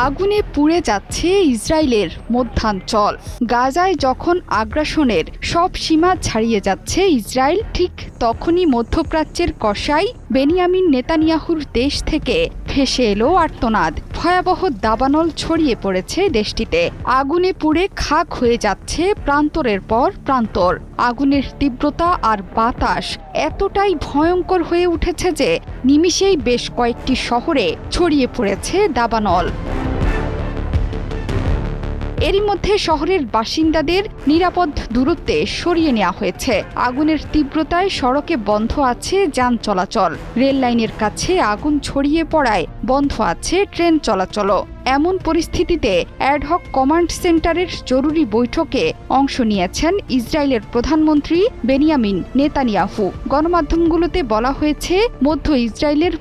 আগুনে পুড়ে যাচ্ছে ইসরায়েলের মধ্যাঞ্চল। গাজায় যখন আগ্রাসনের সব সীমা ছাড়িয়ে যাচ্ছে ইসরায়েল, ঠিক তখনই মধ্যপ্রাচ্যের কসাই বেনিয়ামিন নেতানিয়াহুর দেশ থেকে ভেসে এলো আর্তনাদ। ভয়াবহ দাবানল ছড়িয়ে পড়েছে দেশটিতে। আগুনে পুড়ে খাক হয়ে যাচ্ছে প্রান্তরের পর প্রান্তর। আগুনের তীব্রতা আর বাতাস এতটাই ভয়ঙ্কর হয়ে উঠেছে যে নিমিষেই বেশ কয়েকটি শহরে ছড়িয়ে পড়েছে দাবানল। এরই মধ্যে শহরের বাসিন্দাদের নিরাপদ দূরত্বে সরিয়ে নেওয়া হয়েছে। আগুনের তীব্রতায় সড়কে বন্ধ আছে যান চলাচল। রেল লাইনের কাছে আগুন ছড়িয়ে পড়ায় বন্ধ আছে ট্রেন চলাচলও। এমন পরিস্থিতিতে অ্যাডহক কমান্ড সেন্টারের জরুরি বৈঠকে অংশ নিয়েছেন ইসরায়েলের প্রধানমন্ত্রী বেনিয়ামিন নেতানিয়াহু। গণমাধ্যমগুলোতে বলা হয়েছে, মধ্য ইসরায়েলের